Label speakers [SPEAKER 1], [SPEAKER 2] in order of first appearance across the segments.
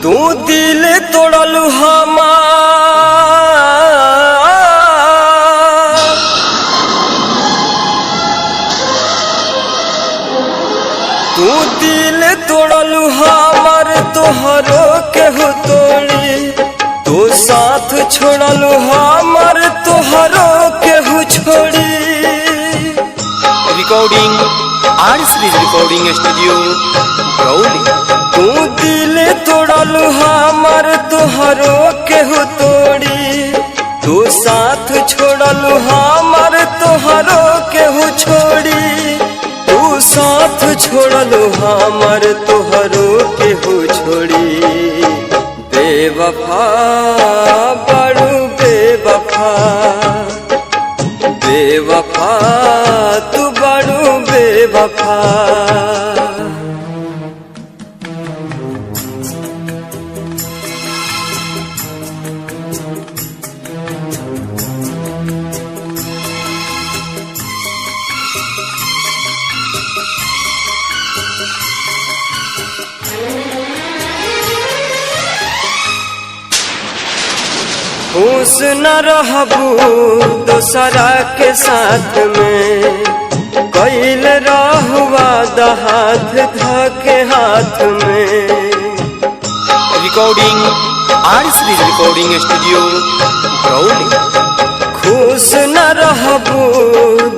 [SPEAKER 1] तू दिल तोड़लू हमार, तू दिल तोड़लू हमार तोहरो केहू तोड़ी, तू साथ छोड़लू हमार तोहरो केहू छोड़ी।
[SPEAKER 2] रिकॉर्डिंग आरसीज रिकॉर्डिंग स्टूडियो ब्रौली।
[SPEAKER 1] तू दिल तोड़लू हमार तोहरो केहू तोड़ी, तू साथ छोड़लू हमार तोहरो केहू छोड़ी, तू साथ छोड़लू हमार तोहरो केहू छोड़ी। बेवफा बड़ू बेवफा, बेवफा तू बड़ू बेवफा। खुश न रहबू दोसरा के साथ में, कैल रहुआ हाथ धके हाथ में।
[SPEAKER 2] रिकॉर्डिंग आरसीज रिकॉर्डिंग स्टूडियो ब्रौली।
[SPEAKER 1] खुश न रहबू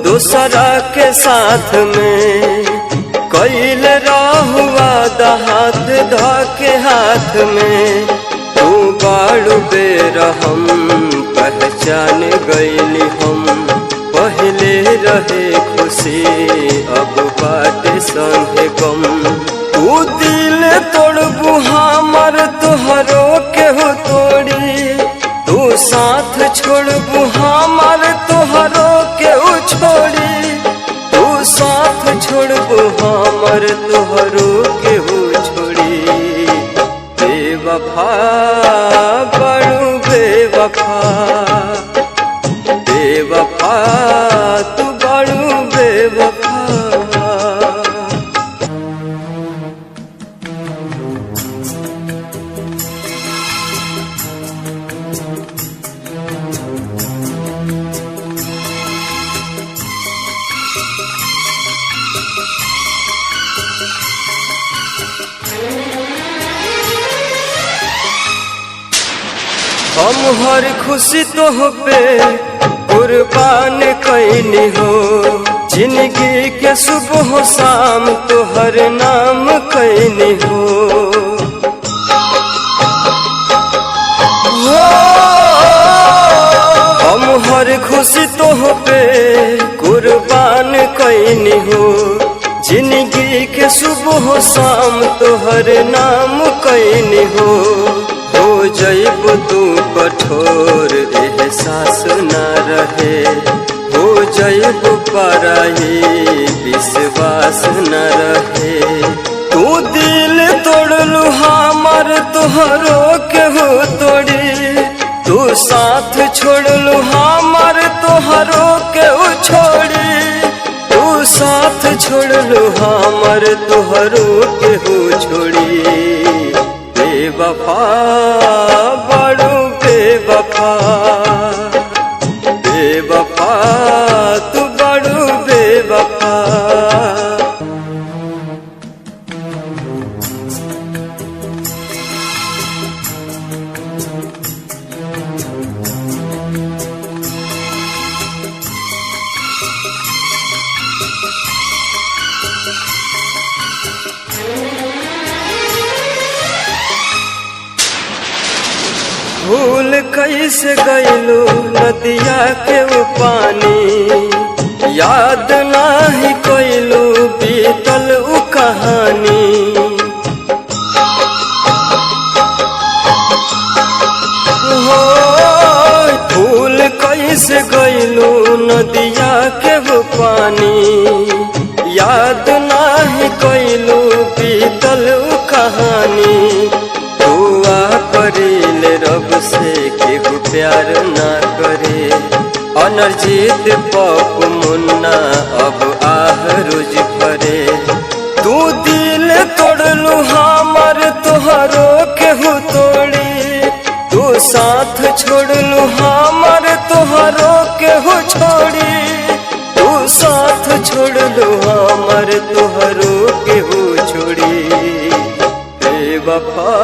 [SPEAKER 1] दोसरा के साथ में, कैल रहुआ हाथ धके हाथ में। तू बाड़ू बेरहम पहचान गईली हम, पहले रहे खुशी अब बाटे संगे गम। तू दिल तोड़बू हमार तोहरो केहू तोड़ी, तू साथ छोड़बू हमार तोहरो केहू छोड़ी, तू साथ छोड़बू हमार तोहरो केहू छोड़ी। बेवफा बड़ू बेवफा, बेवफा तू बड़ू बेवफा। हम हर खुशी तो पे कुर्बान कैनी हो, जिंदगी के सुबह शाम तो हर नाम कैनी हो। हम हर खुशी तो पे कुर्बान कैनी हो, जिंदगी के सुबह शाम तो हर नाम कैनी हो। हो जैब तू कठोर एहसास न रहे, हो जैब पराई विश्वास न रहे। तू दिल तोड़लू हमार तोहरो केहू तोड़ी, तू साथ छोड़लू हमार तोहरो केहू छोड़ी, तू साथ छोड़लू हमार तोहरो केहू छोड़ी। बेवफा बड़ू बेवफा, बेवफा तू बड़ू बेवफा। भूल कैसे गईलू नदिया के वो पानी, याद नाही कैलू बीतल उ कहानी। हो भूल कैसे गईलू नदिया के वो पानी, याद नाही कैलू बीतल उ कहानी। दुआ करीले रब से केहू प्यार ना करे, अनर्जित पप मुन्ना अब आह रोज भरे। तू दिल तोड़लू हमार तोहरो केहू साथ छोड़लू हमर तोहरो केहू छोड़ी, तू साथ छोड़लू हमर तोहरो केहू छोड़ी। बेवफा